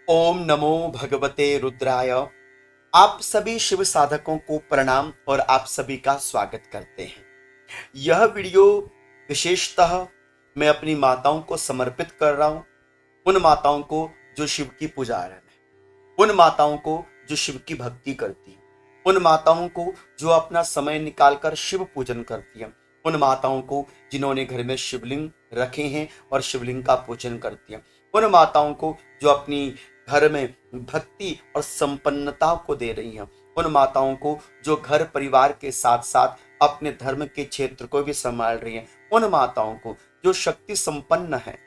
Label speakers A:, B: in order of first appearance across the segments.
A: ओम नमो भगवते रुद्राय। आप सभी शिव साधकों को प्रणाम और आप सभी का स्वागत करते हैं। यह वीडियो विशेषतः मैं अपनी माताओं को समर्पित कर रहा हूं। उन माताओं को जो शिव की पुजारन है, उन माताओं को जो शिव की भक्ति करती हैं, उन माताओं को जो अपना समय निकालकर शिव पूजन करती हैं, उन माताओं को जिन्होंने घर में शिवलिंग रखे हैं और शिवलिंग का पूजन करती हैं, उन माताओं को जो अपनी घर में भक्ति और संपन्नता को दे रही हैं, उन माताओं को जो घर परिवार के साथ साथ अपने धर्म के क्षेत्र को भी संभाल रही हैं, उन माताओं को जो शक्ति संपन्न है,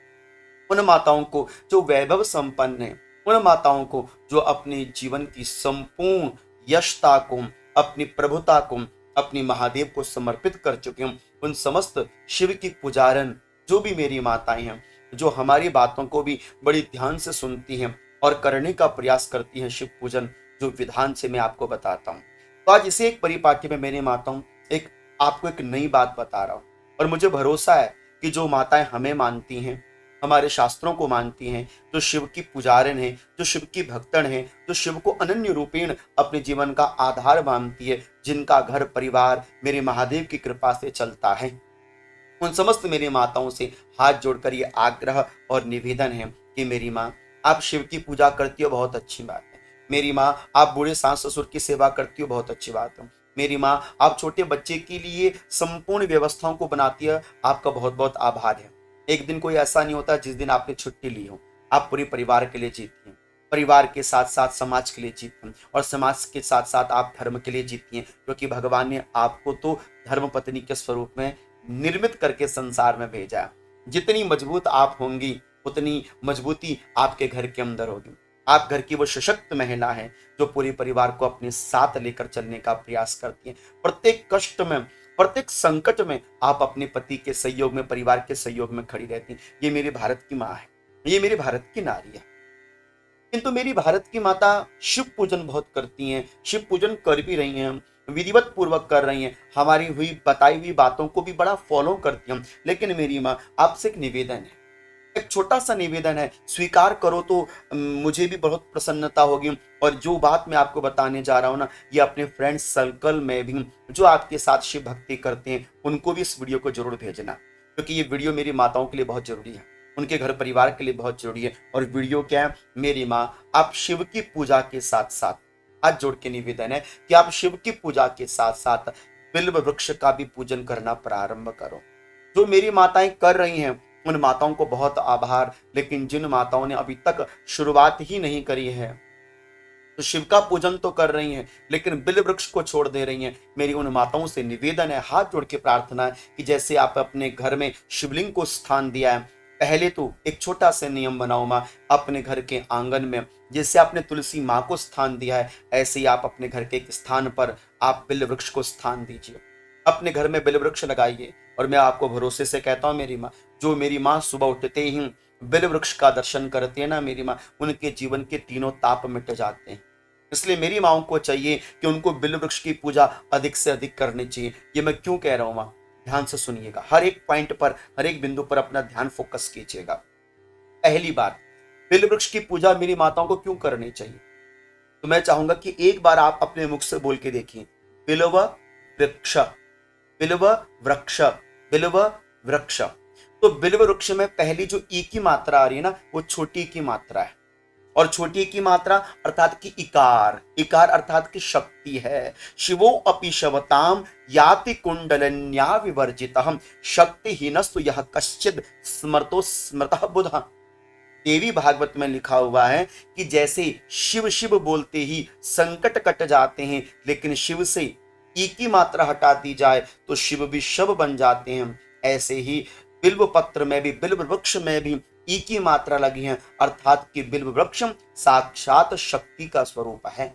A: उन माताओं को जो वैभव संपन्न है, उन माताओं को जो अपने जीवन की संपूर्ण यशता को, अपनी प्रभुता को, अपनी महादेव को समर्पित कर चुके हैं, उन समस्त शिव की पुजारन जो भी मेरी माताएं हैं, जो हमारी बातों को भी बड़ी ध्यान से सुनती हैं और करने का प्रयास करती हैं शिव पूजन, जो विधान से मैं आपको बताता हूँ। तो आज इसे एक परिपाटी में मेरी माताओं आपको एक नई बात बता रहा हूँ और मुझे भरोसा है कि जो माताएं हमें मानती हैं, हमारे शास्त्रों को मानती हैं, जो शिव की पुजारन हैं, जो शिव की भक्तन हैं, जो शिव को अनन्य रूपेण अपने जीवन का आधार मानती है, जिनका घर परिवार मेरे महादेव की कृपा से चलता है, उन समस्त मेरी माताओं से हाथ जोड़कर ये आग्रह और निवेदन है कि मेरी माँ, आप शिव की पूजा करती हो, बहुत अच्छी बात है। मेरी माँ, आप बूढ़े सास ससुर की सेवा करती हो, बहुत अच्छी बात है। मेरी माँ, आप छोटे बच्चे के लिए संपूर्ण व्यवस्थाओं को बनाती है, आपका बहुत बहुत आभार है। एक दिन कोई ऐसा नहीं होता जिस दिन आपने छुट्टी ली हो। आप पूरे परिवार के लिए जीती हैं, परिवार के साथ साथ समाज के लिए जीती हैं और समाज के साथ साथ आप धर्म के लिए जीती हैं, क्योंकि भगवान ने आपको तो धर्म पत्नी के स्वरूप में निर्मित करके संसार में भेजा। जितनी मजबूत आप होंगी, उतनी मजबूती आपके घर के अंदर होगी। आप घर की वो सशक्त महिला है जो पूरे परिवार को अपने साथ लेकर चलने का प्रयास करती है। प्रत्येक कष्ट में, प्रत्येक संकट में आप अपने पति के सहयोग में, परिवार के सहयोग में खड़ी रहती हैं। ये मेरे भारत की माँ है, ये मेरे भारत की नारी है। किंतु मेरी भारत की माता शिव पूजन बहुत करती हैं, शिव पूजन कर भी रही हैं, विधिवत पूर्वक कर रही हैं, हमारी हुई बताई हुई बातों को भी बड़ा फॉलो करती हैं। लेकिन मेरी माँ, आपसे एक निवेदन है, एक छोटा सा निवेदन है, स्वीकार करो तो मुझे भी बहुत प्रसन्नता होगी। और जो बात मैं आपको बताने जा रहा हूँ ना, ये अपने फ्रेंड्स सर्कल में भी जो आपके साथ शिव भक्ति करते हैं, उनको भी इस वीडियो को जरूर भेजना, क्योंकि ये वीडियो मेरी माताओं के लिए बहुत जरूरी है, उनके घर परिवार के लिए बहुत जरूरी है। और वीडियो क्या है, मेरी माँ, आप शिव की पूजा के साथ साथ, हाथ जोड़ के निवेदन है कि आप शिव की पूजा के साथ साथ बिल्व वृक्ष का भी पूजन करना प्रारंभ करो। जो मेरी माताएं कर रही हैं, उन माताओं को बहुत आभार। लेकिन जिन माताओं ने अभी तक शुरुआत ही नहीं करी है, तो शिव का पूजन तो कर रही हैं लेकिन बिल वृक्ष को छोड़ दे रही हैं, मेरी उन माताओं से निवेदन है, हाथ जोड़ के प्रार्थना है कि जैसे आप अपने घर में शिवलिंग को स्थान दिया है, पहले तो एक छोटा सा नियम बनाओ माँ, अपने घर के आंगन में जैसे आपने तुलसी माँ को स्थान दिया है, ऐसे ही आप अपने घर के एक स्थान पर आप बिल वृक्ष को स्थान दीजिए। अपने घर में बिल वृक्ष लगाइए। और मैं आपको भरोसे से कहता हूँ मेरी माँ, जो मेरी माँ सुबह उठते ही बिल वृक्ष का दर्शन करते हैं ना मेरी माँ, उनके जीवन के तीनों ताप मिट जाते हैं। इसलिए मेरी माओ को चाहिए कि उनको बिल वृक्ष की पूजा अधिक से अधिक करनी चाहिए। ये मैं क्यों कह रहा हूँ माँ, ध्यान से सुनिएगा, हर एक पॉइंट पर, हर एक बिंदु पर अपना ध्यान फोकस कीजिएगा। पहली बात, बिल वृक्ष की पूजा मेरी माताओं को क्यों करनी चाहिए, तो मैं चाहूंगा कि एक बार आप अपने मुख से बोल के देखिए, बिल्व वृक्ष, बिल्व वृक्ष, बिल्व वृक्ष। तो बिल्व वृक्ष में पहली जो ई की मात्रा आ रही है ना, वो छोटी की मात्रा है। और छोटी की मात्रा अर्थात की इकार, इकार अर्थात की शक्ति है। शिवो अपि शवताम याति कुंडलन्या विवर्जितः शक्तिहीनस्तु यह कश्चिद स्मृतो स्मृतः बुधः। देवी भागवत में लिखा हुआ है कि जैसे शिव शिव बोलते ही संकट कट जाते हैं, लेकिन शिव से ई की मात्रा हटा दी जाए तो शिव भी शव बन जाते हैं, ऐसे ही बिल्व पत्र में भी, बिल्व वृक्ष में भी ई की मात्रा लगी है, अर्थात कि बिल्व वृक्ष साक्षात शक्ति का स्वरूप है,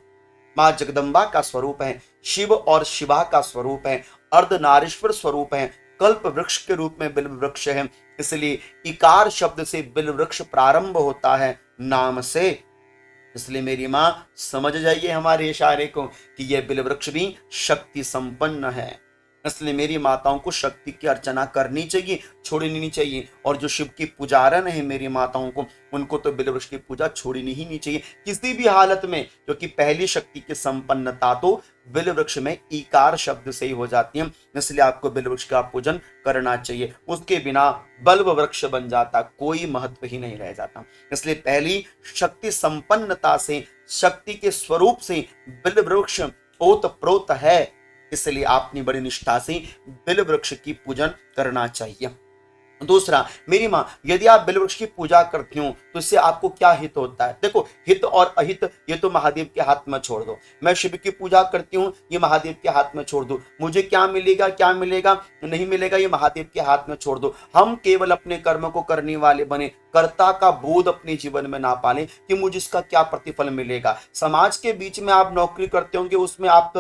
A: मां जगदम्बा का स्वरूप है, शिव और शिवा का स्वरूप है, अर्धनारीश्वर स्वरूप है, कल्प वृक्ष के रूप में बिल्व वृक्ष है। इसलिए इकार शब्द से बिल्व वृक्ष प्रारंभ होता है, नाम से। इसलिए मेरी मां, समझ जाइए हमारे इशारे को कि यह बिल्व वृक्ष भी शक्ति संपन्न है। इसलिए मेरी माताओं को शक्ति की अर्चना करनी चाहिए, छोड़नी नहीं चाहिए। और जो शिव की पुजारन है मेरी माताओं को, उनको तो बिल्व वृक्ष की पूजा छोड़नी ही नहीं चाहिए किसी भी हालत में, क्योंकि पहली शक्ति की संपन्नता तो बिल्व वृक्ष में ईकार शब्द से ही हो जाती है। इसलिए आपको बिल्व वृक्ष का पूजन करना चाहिए, उसके बिना बल्ब वृक्ष बन जाता, कोई महत्व ही नहीं रह जाता। इसलिए पहली शक्ति संपन्नता से, शक्ति के स्वरूप से बिल्व वृक्ष ओत प्रोत है, इसलिए आपने बड़ी निष्ठा से बिल्व वृक्ष की पूजन करना चाहिए। दूसरा, मेरी माँ, यदि आप बिल्व वृक्ष की पूजा करती हो तो इससे आपको क्या हित होता है? देखो, हित और अहित ये तो महादेव के हाथ में छोड़ दो। मैं शिव की पूजा करती हूँ, ये महादेव के हाथ में छोड़ दो। मुझे क्या मिलेगा, क्या मिलेगा, नहीं मिलेगा, ये महादेव के हाथ में छोड़ दो। हम केवल अपने कर्म को करने वाले बने, कर्ता का बोध अपने जीवन में ना पालें कि मुझे इसका क्या प्रतिफल मिलेगा। समाज के बीच में आप नौकरी करते होंगे, उसमें आप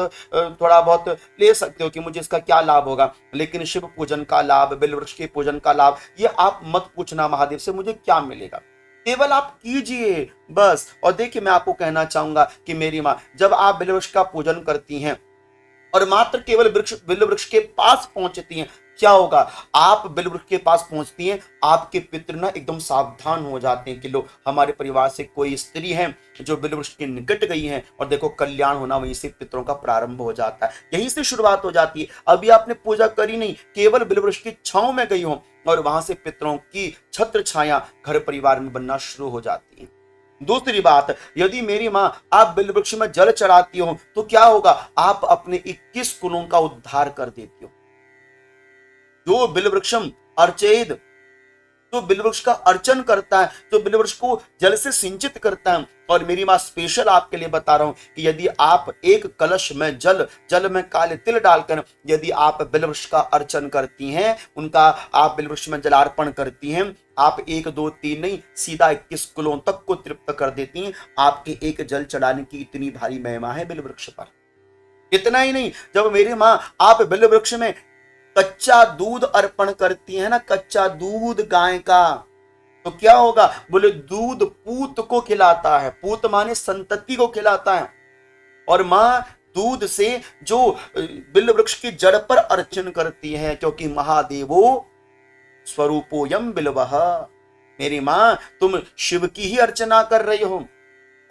A: थोड़ा बहुत ले सकते हो कि मुझे इसका क्या लाभ होगा, लेकिन शिव पूजन का लाभ, बिल्व वृक्ष के पूजन का लाभ, ये आप मत पूछना महादेव से मुझे क्या मिलेगा, केवल आप कीजिए बस। और देखिए, मैं आपको कहना चाहूंगा कि मेरी माँ, जब आप बिल्व वृक्ष का पूजन करती हैं और मात्र केवल बिल्व वृक्ष के पास पहुंचती हैं, क्या होगा? आप बिल्व वृक्ष के पास पहुंचती हैं, आपके पितृ ना एकदम सावधान हो जाते हैं कि लो, हमारे परिवार से कोई स्त्री है जो बिल्व वृक्ष के निकट गई है, और देखो कल्याण होना वहीं से पितरों का प्रारंभ हो जाता है, यहीं से शुरुआत हो जाती है। अभी आपने पूजा करी नहीं, केवल बिल्व वृक्ष की छांव में गई हो, और वहां से पितरों की छत्र छाया घर परिवार में बनना शुरू हो जाती है। दूसरी बात, यदि मेरी माँ आप बिल्व वृक्ष में जल चढ़ाती हो तो क्या होगा? आप अपने 21 कुलों का उद्धार कर देती हो। जो बिल्व वृक्षम अर्चेद, जो बिल्व वृक्ष का अर्चन करता है, जो बिल्व वृक्ष को जल से सिंचित करता है। और मेरी माँ स्पेशल आपके लिए बता रहा हूं कि यदि आप एक कलश में जल में काले तिल डालकर यदि आप बिल्व वृक्ष का अर्चन करती हैं, उनका आप बिल्व वृक्ष में जलार्पण करती हैं, आप 1 2 3 नहीं, सीधा 21 कुलों तक को तृप्त कर देती हैं। आपके एक जल चढ़ाने की इतनी भारी महिमा है बिल्व वृक्ष पर। इतना ही नहीं, जब मेरी माँ आप बिल्व वृक्ष में कच्चा दूध अर्पण करती है ना, कच्चा दूध गाय का, तो क्या होगा? बोले दूध पूत को खिलाता है, पूत माने संतति को खिलाता है। और मां दूध से जो बिल्व वृक्ष की जड़ पर अर्चन करती है, क्योंकि महादेवो स्वरूपोयम बिल्वः। मेरी मां, तुम शिव की ही अर्चना कर रही हो,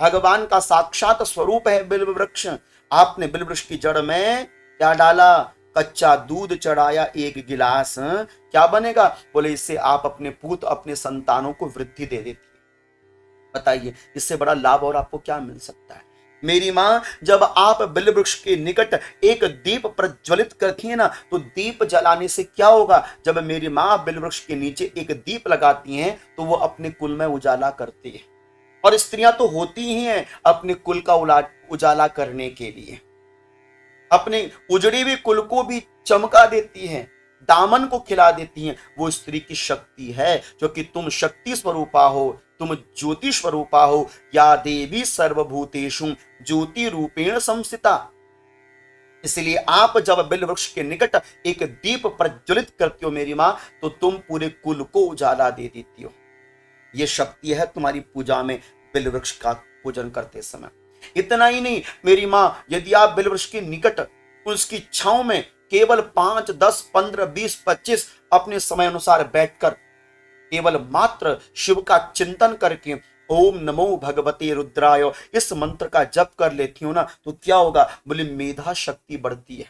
A: भगवान का साक्षात स्वरूप है बिल्व वृक्ष। आपने बिल्व वृक्ष की जड़ में क्या डाला? कच्चा दूध चढ़ाया 1 गिलास, क्या बनेगा? बोले इससे आप अपने पूत, अपने संतानों को वृद्धि दे देती है। बताइए, इससे बड़ा लाभ और आपको क्या मिल सकता है? मेरी मां, जब आप बिल्व वृक्ष के निकट एक दीप प्रज्वलित करती है ना, तो दीप जलाने से क्या होगा? जब मेरी मां बिल्व वृक्ष के नीचे एक दीप लगाती हैं तो वो अपने कुल में उजाला करती है। और स्त्रियां तो होती ही हैं अपने कुल का उजाला करने के लिए, अपने उजड़ी हुई कुल को भी चमका देती हैं, दामन को खिला देती हैं। वो स्त्री की शक्ति है, क्योंकि तुम शक्ति स्वरूपा हो, तुम ज्योति स्वरूपा हो। या देवी सर्वभूतेषु ज्योति रूपेण संस्थिता। इसलिए आप जब बिल्व वृक्ष के निकट एक दीप प्रज्वलित करती हो मेरी मां, तो तुम पूरे कुल को उजाला दे देती हो। यह शक्ति है तुम्हारी पूजा में बिल्व वृक्ष का पूजन करते समय। इतना ही नहीं मेरी मां, यदि आप बिल्व वृक्ष के निकट उसकी छांव में केवल 5 10 15 20 25 अपने समय अनुसार बैठकर केवल मात्र शिव का चिंतन करके ओम नमो भगवते रुद्राय इस मंत्र का जप कर लेती हो ना, तो क्या होगा? बोले मेधा शक्ति बढ़ती है,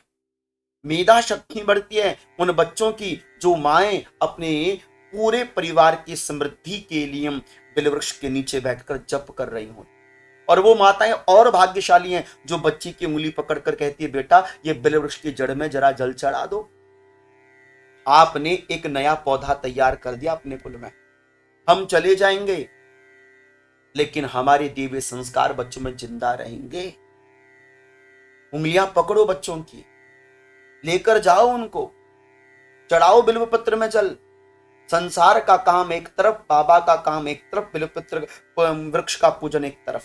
A: मेधा शक्ति बढ़ती है उन बच्चों की जो माएं अपने पूरे परिवार की समृद्धि के लिए बिल्व वृक्ष के नीचे बैठकर जप कर रही हो। और वो माताएं और भाग्यशाली हैं जो बच्ची की उंगली पकड़कर कहती है, बेटा ये बिल्व वृक्ष की जड़ में जरा जल चढ़ा दो। आपने एक नया पौधा तैयार कर दिया अपने कुल में। हम चले जाएंगे, लेकिन हमारे दिए हुए संस्कार बच्चों में जिंदा रहेंगे। उंगलियां पकड़ो बच्चों की, लेकर जाओ उनको, चढ़ाओ बिल्व पत्र में जल। संसार का काम एक तरफ, बाबा का काम एक तरफ, बिल्व पत्र वृक्ष का पूजन एक तरफ।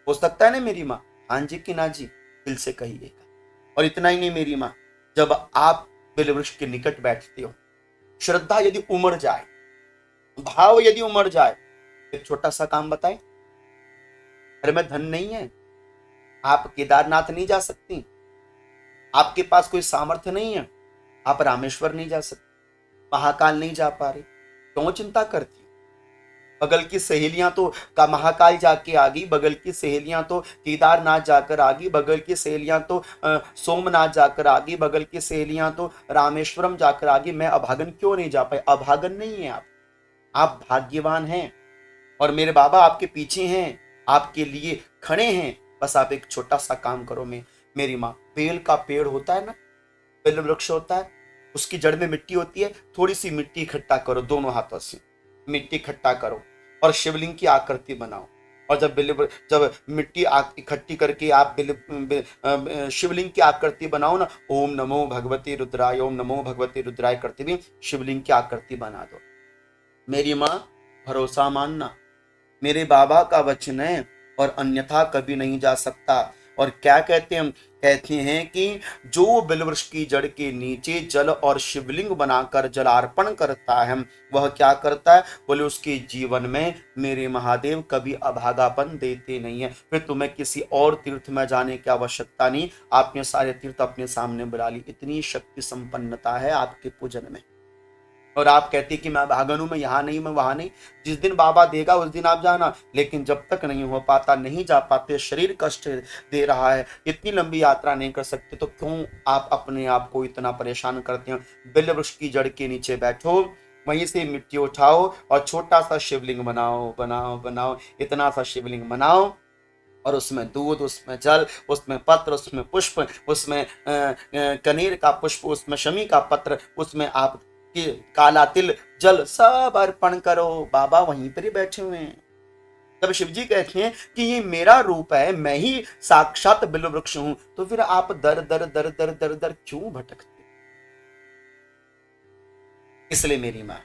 A: हो सकता है ना मेरी माँ? हाँ जी कि ना जी? दिल से कहिएगा। और इतना ही नहीं मेरी माँ, जब आप बिल्व वृक्ष के निकट बैठते हो, श्रद्धा यदि उमड़ जाए, भाव यदि उमड़ जाए, एक छोटा सा काम बताएं। घर में धन नहीं है, आप केदारनाथ नहीं जा सकती, आपके पास कोई सामर्थ्य नहीं है, आप रामेश्वर नहीं जा सकते, महाकाल नहीं जा पा रहे, क्यों चिंता करती हो? बगल की सहेलियां तो का महाकाल जाके आ गई, बगल की सहेलियां तो केदारनाथ जाकर आ गई, बगल की सहेलियां तो सोमनाथ जाकर आ गई, बगल की सहेलियां तो रामेश्वरम जाकर आ गई। मैं अभागन क्यों नहीं जा पाई? अभागन नहीं है आप भाग्यवान हैं और मेरे बाबा आपके पीछे हैं, आपके लिए खड़े हैं। बस आप एक छोटा सा काम करो। मेरी माँ, बेल का पेड़ होता है ना, बेल वृक्ष होता है, उसकी जड़ में मिट्टी होती है, थोड़ी सी मिट्टी इकट्ठा करो, दोनों हाथों से मिट्टी इकट्ठा करो और शिवलिंग की आकृति बनाओ। और जब मिट्टी इकट्ठी करके आप शिवलिंग की आकृति बनाओ ना, ओम नमो भगवती रुद्राय, ओम नमो भगवती रुद्राय करते हुए शिवलिंग की आकृति बना दो। मेरी माँ, भरोसा मानना, मेरे बाबा का वचन है और अन्यथा कभी नहीं जा सकता। और क्या कहते हैं? कहते हैं कि जो बिलवृक्ष की जड़ के नीचे जल और शिवलिंग बनाकर जलार्पण करता है, वह क्या करता है? बोले उसके जीवन में मेरे महादेव कभी अभागापन देते नहीं है। फिर तुम्हें किसी और तीर्थ में जाने की आवश्यकता नहीं, आपने सारे तीर्थ अपने सामने बुला ली। इतनी शक्ति संपन्नता है आपके पूजन में। और आप कहते कि मैं भागन हूं, मैं यहाँ नहीं, मैं वहां नहीं। जिस दिन बाबा देगा उस दिन आप जाना, लेकिन जब तक नहीं हो पाता, नहीं जा पाते, शरीर कष्ट दे रहा है, इतनी लंबी यात्रा नहीं कर सकते, तो क्यों आप अपने आप को इतना परेशान करते हैं? बिल्व वृक्ष की जड़ के नीचे बैठो, वहीं से मिट्टी उठाओ और छोटा सा शिवलिंग बनाओ बनाओ बनाओ, इतना सा शिवलिंग बनाओ और उसमें दूध, उसमें जल, उसमें पत्र, उसमें पुष्प, उसमें कनेर का पुष्प, उसमें शमी का पत्र, उसमें आप कि काला तिल, जल सब अर्पण करो। बाबा वहीं पर ही बैठे हुए हैं। जब शिव जी कहते हैं कि ये मेरा रूप है, मैं ही साक्षात बिल्व वृक्ष हूं, तो फिर आप दर दर दर दर दर दर क्यों भटकते? इसलिए मेरी मां,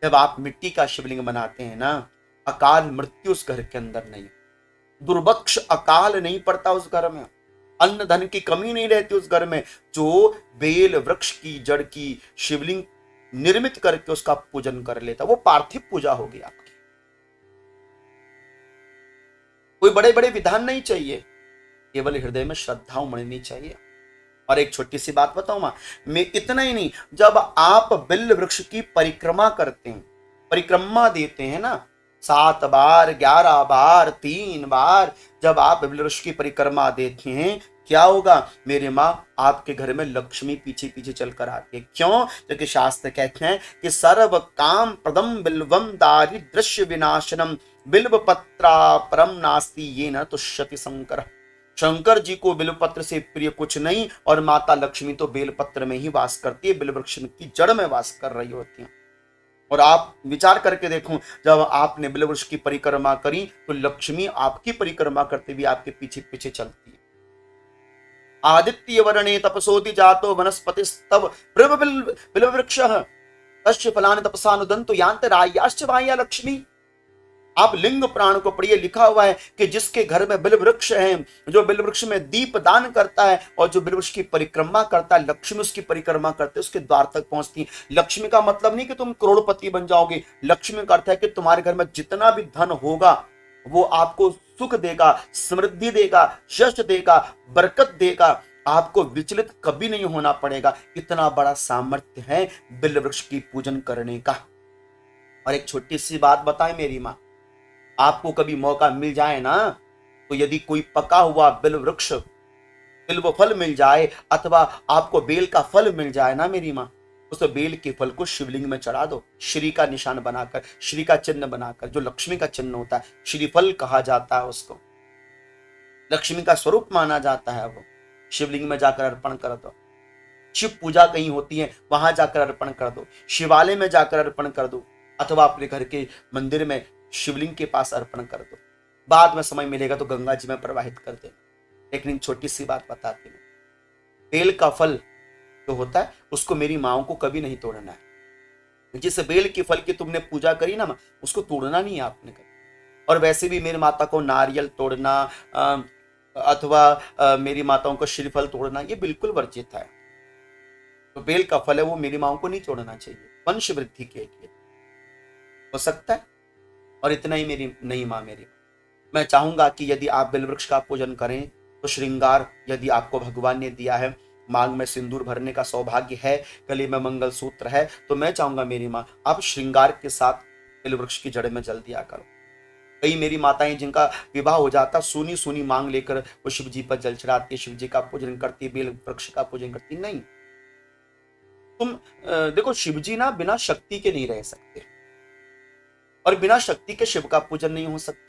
A: जब आप मिट्टी का शिवलिंग बनाते हैं ना, अकाल मृत्यु उस घर के अंदर नहीं, दुर्भक्ष अकाल नहीं पड़ता उस घर में, अन्न धन की कमी नहीं रहती उस घर में। जो बेल वृक्ष की जड़ की शिवलिंग निर्मित करके उसका पूजन कर लेता, वो पार्थिव पूजा होगी आपकी। कोई बड़े बड़े विधान नहीं चाहिए, केवल हृदय में श्रद्धा उमड़नी चाहिए। और एक छोटी सी बात बताऊं मां, मैं इतना ही नहीं, जब आप बिल्व वृक्ष की परिक्रमा करते हैं, परिक्रमा देते हैं ना, 7 बार, 11 बार, 3 बार, जब आप बिल्व वृक्ष की परिक्रमा देते हैं, क्या होगा मेरे माँ? आपके घर में लक्ष्मी पीछे पीछे चलकर आती है। क्यों? क्योंकि शास्त्र कहते हैं कि सर्व काम प्रदम बिल्वम दारिद्र्य विनाशनम बिल्व पत्रा परम नास्ति ये न तुष्यति शंकर। शंकर जी को बिल्वपत्र से प्रिय कुछ नहीं, और माता लक्ष्मी तो बेलपत्र में ही वास करती है, बिल्ववृक्ष की जड़ में वास कर रही होती है। और आप विचार करके देखो, जब आपने बिल्ववृक्ष की परिक्रमा करी तो लक्ष्मी आपकी परिक्रमा करते भी आपके पीछे पीछे चलती है। आदित्य वर्णे तपसोति जातो वनस्पतिस्तव बिल्ववृक्षः तस्य फलानि तपसानुदन्तो यान्ति रायाश्च बाह्या लक्ष्मी। आप लिंग पुराण को पढ़िए, लिखा हुआ है कि जिसके घर में बिल्व वृक्ष है, जो बिल्व वृक्ष में दीप दान करता है और जो बिल्व वृक्ष की परिक्रमा करता है, लक्ष्मी उसकी परिक्रमा करते उसके द्वार तक पहुंचती है। लक्ष्मी का मतलब नहीं कि तुम करोड़पति बन जाओगे, लक्ष्मी का अर्थ है कि तुम्हारे घर में जितना भी धन होगा वो आपको सुख देगा, समृद्धि देगा, यश देगा, बरकत देगा, आपको विचलित कभी नहीं होना पड़ेगा। इतना बड़ा सामर्थ्य है बिल्व वृक्ष की पूजन करने का। और एक छोटी सी बात बताएं मेरी मां, आपको कभी मौका मिल जाए ना, तो यदि कोई पका हुआ बिल्व वृक्ष, बिल्व फल मिल जाए, अथवा आपको बेल का फल मिल जाए ना मेरी मां, उस बेल के फल को शिवलिंग में चढ़ा दो, श्री का निशान बनाकर, श्री का चिन्ह बनाकर, जो लक्ष्मी का चिन्ह होता है, श्रीफल कहा जाता है उसको, लक्ष्मी का स्वरूप माना जाता है, वो शिवलिंग में जाकर अर्पण कर दो। शिव पूजा कहीं होती है वहां जाकर अर्पण कर दो, शिवालय में जाकर अर्पण कर दो, अथवा अपने घर के मंदिर में शिवलिंग के पास अर्पण कर दो। बाद में समय मिलेगा तो गंगा जी में प्रवाहित कर देना। लेकिन छोटी सी बात बताती हूँ, बेल का फल जो होता है उसको मेरी माओ को कभी नहीं तोड़ना है। जिस बेल के फल की तुमने पूजा करी ना, उसको तोड़ना नहीं है आपने कभी। और वैसे भी मेरी माता को नारियल तोड़ना अथवा मेरी माताओं को श्रीफल तोड़ना ये बिल्कुल वर्जित है। तो बेल का फल है वो मेरी माओ को नहीं तोड़ना चाहिए, वंश वृद्धि के लिए हो सकता है। और इतना ही मेरी नहीं मां, मेरी मैं चाहूंगा कि यदि आप बिल्व वृक्ष का पूजन करें तो श्रृंगार यदि आपको भगवान ने दिया है मांग में सिंदूर भरने का सौभाग्य है, गले में मंगलसूत्र है, तो मैं चाहूंगा मेरी माँ आप श्रृंगार के साथ बेल वृक्ष की जड़ में जल दिया करो। कई मेरी माताएं जिनका विवाह हो जाता, सुनी सुनी मांग लेकर वो शिव जी पर जल चढ़ाती, शिव जी का पूजन करती, बेल वृक्ष का पूजन करती। नहीं, तुम देखो शिव जी ना बिना शक्ति के नहीं रह सकते, और बिना शक्ति के शिव का पूजन नहीं हो सकता।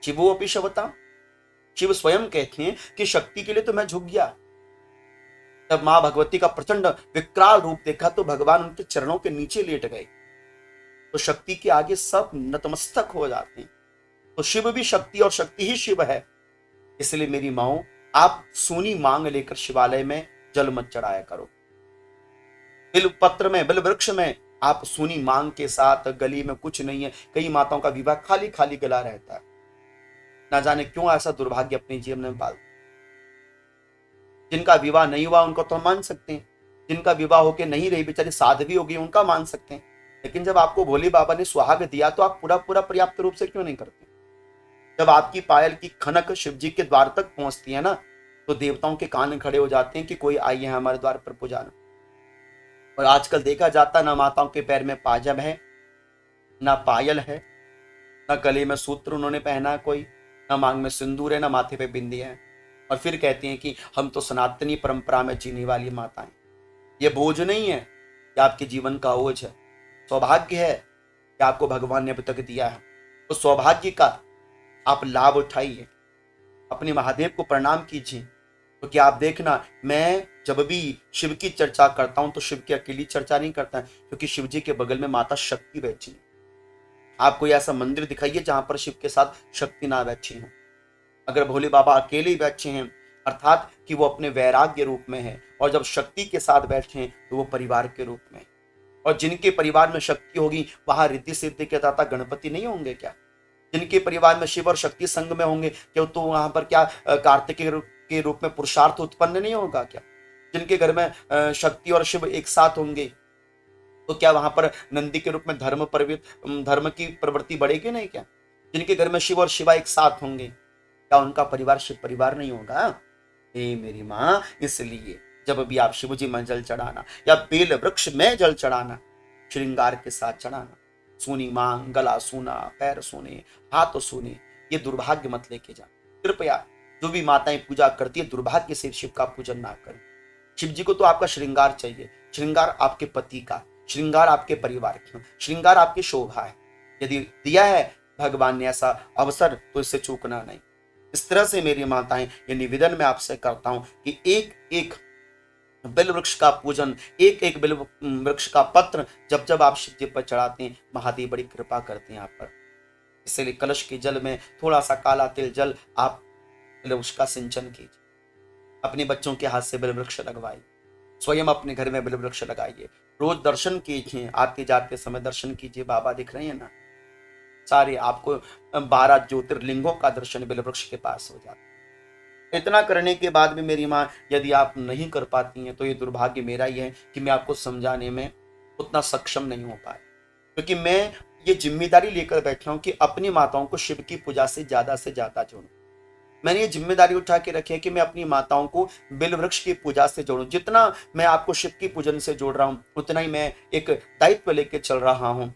A: शिवो अपि शवता, शिव स्वयं कहते हैं कि शक्ति के लिए तो मैं झुक गया। तब मां भगवती का प्रचंड विकराल रूप देखा तो भगवान उनके चरणों के नीचे लेट गए। तो शक्ति के आगे सब नतमस्तक हो जाते हैं। तो शिव भी शक्ति और शक्ति ही शिव है। इसलिए मेरी माओ आप सोनी मांग लेकर शिवालय में जल मत चढ़ाया करो। बिल पत्र में, बिल वृक्ष में आप सोनी मांग के साथ, गली में कुछ नहीं है। कई माताओं का विवाह खाली खाली गला रहता है, ना जाने क्यों ऐसा दुर्भाग्य अपने जीवन में पाल। जिनका विवाह नहीं हुआ उनको तो हम मान सकते हैं, जिनका विवाह होके नहीं रही बेचारी साध्वी हो गई उनका मान सकते हैं, लेकिन जब आपको भोले बाबा ने सुहाग दिया तो आप पूरा पूरा पर्याप्त रूप से क्यों नहीं करते? जब आपकी पायल की खनक शिव जी के द्वार तक पहुंचती है ना, तो देवताओं के कान खड़े हो जाते हैं कि कोई आई है हमारे द्वार पर पुजाना। और आजकल देखा जाता ना माताओं के पैर में पाजब है, ना पायल है, ना गले में सूत्र उन्होंने पहना कोई, ना मांग में सिंदूर है, ना माथे पे बिंदी है, और फिर कहती हैं कि हम तो सनातनी परंपरा में जीने वाली माताएं। ये बोझ नहीं है, ये आपके जीवन का ओझ है। सौभाग्य है कि आपको भगवान ने अभी तक दिया है, तो सौभाग्य का आप लाभ उठाइए, अपने महादेव को प्रणाम कीजिए। तो क्या आप देखना, मैं जब भी शिव की चर्चा करता हूं तो शिव की अकेली चर्चा नहीं करता है, क्योंकि शिव जी के बगल में माता शक्ति बैठी है। आप कोई ऐसा मंदिर दिखाइए जहां पर शिव के साथ शक्ति ना बैठी हो। अगर भोले बाबा अकेले ही बैठे हैं, अर्थात कि वो अपने वैराग्य रूप में है, और जब शक्ति के साथ बैठे हैं तो वो परिवार के रूप में। और जिनके परिवार में शक्ति होगी वहां रिद्धि सिद्धि के दाता गणपति नहीं होंगे क्या? जिनके परिवार में शिव और शक्ति संग में होंगे क्यों, तो वहां पर क्या कार्तिक के रूप में पुरुषार्थ उत्पन्न नहीं होगा क्या? जिनके घर में शक्ति और शिव एक साथ होंगे तो क्या वहां पर नंदी के रूप में धर्म की प्रवृत्ति बढ़ेगी नहीं क्या? जिनके घर में शिव और शिवा एक साथ होंगे क्या उनका परिवार शिव परिवार नहीं होगा? हे मेरी माँ, इसलिए जब भी आप शिव जी में जल चढ़ाना या बेल वृक्ष में जल चढ़ाना, श्रृंगार के साथ चढ़ाना। सोनी मांग, गला सोना, पैर सोने, हाथ सोने, ये दुर्भाग्य मत लेके जा। कृपया जो भी माताएं पूजा करती है दुर्भाग्य से शिव का पूजन ना करें। शिव जी को तो आपका श्रृंगार चाहिए, श्रृंगार आपके पति का, श्रृंगार आपके परिवार की, श्रृंगार आपकी शोभा है। यदि दिया है भगवान ने ऐसा अवसर तो इससे चूकना नहीं। इस तरह से मेरी माताएं, ये निवेदन मैं आपसे करता हूं कि एक एक बेल वृक्ष का पूजन, एक एक बेल वृक्ष का पत्र जब जब आप शिव जी पर चढ़ाते हैं, महादेव बड़ी कृपा करते हैं आप पर। इसलिए कलश के जल में थोड़ा सा काला तिल जल आप बेल वृक्ष का सिंचन कीजिए। अपने बच्चों के हाथ से बेल वृक्ष लगवाइए, स्वयं अपने घर में बेल वृक्ष लगाइए, रोज दर्शन कीजिए, आते जाते समय दर्शन कीजिए। बाबा दिख रहे हैं ना, सारे आपको 12 ज्योतिर्लिंगों का दर्शन बेल वृक्ष के पास हो जाता है। इतना करने के बाद भी मेरी माँ यदि आप नहीं कर पाती हैं तो ये दुर्भाग्य मेरा ही है कि मैं आपको समझाने में उतना सक्षम नहीं हो पाया, क्योंकि मैं ये जिम्मेदारी लेकर बैठा हूं कि अपनी माताओं को शिव की पूजा से ज्यादा जोड़ूं। मैंने ये जिम्मेदारी उठा के रखी है कि मैं अपनी माताओं को बेल वृक्ष की पूजा से जोड़ूं। जितना मैं आपको शिव की पूजन से जोड़ रहा हूं, उतना ही मैं एक दायित्व लेके चल रहा हूं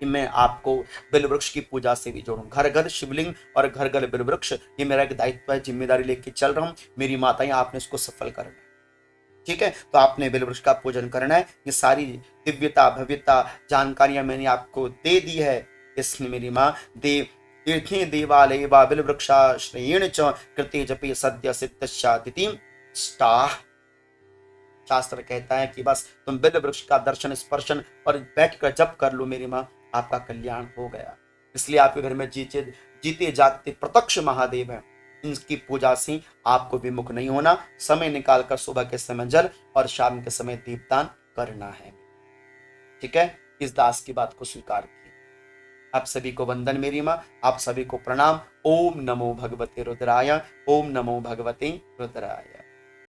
A: कि मैं आपको बेल वृक्ष की पूजा से भी जोड़ूं। घर घर शिवलिंग और घर घर बेल वृक्ष, ये मेरा एक दायित्व है, जिम्मेदारी लेके चल रहा हूं। मेरी माताएं, आपने इसको सफल करना है, ठीक है? तो आपने बेल वृक्ष का पूजन करना है। ये सारी दिव्यता भव्यता जानकारियां मैंने आपको दे दी है। इसने मेरी माँ तीर्थे देवालय वा बेल वृक्षाश्रयेण च कृते जपे सद्य सिद्धशादिति स्टाह। शास्त्र कहता है कि बस तुम बेल वृक्ष का दर्शन स्पर्शन और बैठकर जप कर लो मेरी माँ, आपका कल्याण हो गया। इसलिए आपके घर में जीते जागते प्रत्यक्ष महादेव हैं। इनकी पूजा से आपको विमुख नहीं होना। समय निकालकर सुबह के समय जल और शाम के समय दीपदान करना है, ठीक है? इस दास की बात को स्वीकार किए। आप सभी को वंदन मेरी माँ, आप सभी को प्रणाम। ओम नमो भगवते रुद्राय, ओम नमो भगवते रुद्राय।